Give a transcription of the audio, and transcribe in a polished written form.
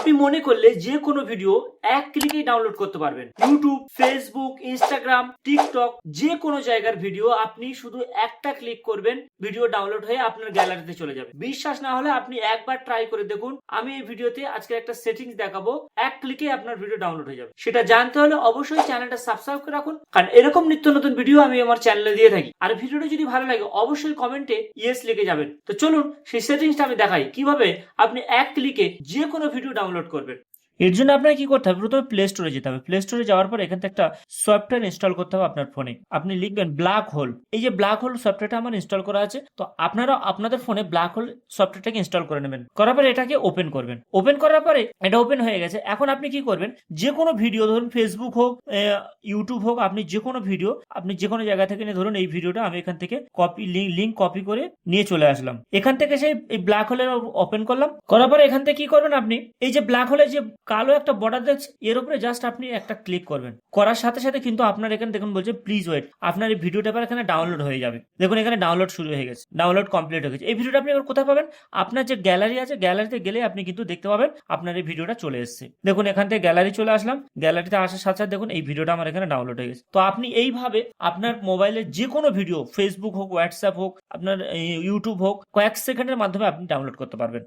আপনি মনে করলে যে কোনো ভিডিও এক ক্লিকেই ডাউনলোড করতে পারবেন। ইউটিউব, ফেসবুক, ইনস্টাগ্রাম, টিকটক যে কোনো জায়গার ভিডিও আপনি শুধু একটা ক্লিক করবেন, ভিডিও ডাউনলোড হয়ে আপনার গ্যালারিতে চলে যাবে। বিশ্বাস না হলে আপনি একবার ট্রাই করে দেখুন। আমি এই ভিডিওতে আজকে একটা সেটিংস দেখাবো, এক ক্লিকে আপনার ভিডিও ডাউনলোড হয়ে যাবে। সেটা জানতে হলে অবশ্যই চ্যানেলটা সাবস্ক্রাইব করে রাখুন, কারণ এরকম নিত্য নতুন ভিডিও আমি আমার চ্যানেলে দিয়ে থাকি। আর ভিডিওটা যদি ভালো লাগে অবশ্যই কমেন্টে ইয়েস লিখে যাবেন। তো চলুন সেই সেটিংসটা আমি দেখাই কিভাবে আপনি এক ক্লিকে যে কোনো ভিডিও ডাউনলোড করবেন। এর জন্য আপনাকে কি করতে হবে, প্রথমে প্লে স্টোরে যেতে হবে। প্লে স্টোরে যাওয়ার পর এখান থেকে একটা সফটওয়্যার ইনস্টল করতে হবে আপনার ফোনে। আপনি লিখবেন ব্ল্যাক হোল। এই যে ব্ল্যাক হোল সফটওয়্যারটা আমার ইনস্টল করা আছে, তো আপনারা আপনাদের ফোনে ব্ল্যাক হোল সফটওয়্যারটাকে ইনস্টল করে নেবেন। করার পরে এটাকে ওপেন করবেন। ওপেন করার পরে এটা ওপেন হয়ে গেছে। এখন আপনি কি করবেন, যে কোনো ভিডিও, ধরুন ফেসবুক হোক, ইউটিউব হোক, আপনি যে কোনো ভিডিও আপনি যে কোনো জায়গা থেকে নিয়ে, ধরুন এই ভিডিওটা আমি এখান থেকে লিঙ্ক কপি করে নিয়ে চলে আসলাম। এখান থেকে সেই ব্ল্যাক হোলের ওপেন করলাম। করার পরে এখান থেকে কি করবেন, আপনি এই যে ব্ল্যাক হোলের যে কালো একটা বর্ডার দেখছে, এর উপরে জাস্ট আপনি একটা ক্লিক করবেন। করার সাথে সাথে কিন্তু আপনার এখানে দেখুন বলছে প্লিজ ওয়েট, আপনার এই ভিডিওটা এবার এখানে ডাউনলোড হয়ে যাবে। দেখুন এখানে ডাউনলোড শুরু হয়ে গেছে, ডাউনলোড কমপ্লিট হয়ে গেছে। এই ভিডিওটা আপনি এবার কোথায় পাবেন, আপনার যে গ্যালারি আছে, গ্যালারিতে গেলে আপনি কিন্তু দেখতে পাবেন আপনার এই ভিডিওটা চলে এসেছে। দেখুন এখান থেকে গ্যালারি চলে আসলাম, গ্যালারিতে আসার সাথে সাথে দেখুন এই ভিডিওটা আমার এখানে ডাউনলোড হয়ে গেছে। তো আপনি এইভাবে আপনার মোবাইলে যে কোনো ভিডিও, ফেসবুক হোক, হোয়াটসঅ্যাপ হোক, আপনার ইউটিউব হোক, কয়েক সেকেন্ডের মাধ্যমে আপনি ডাউনলোড করতে পারবেন।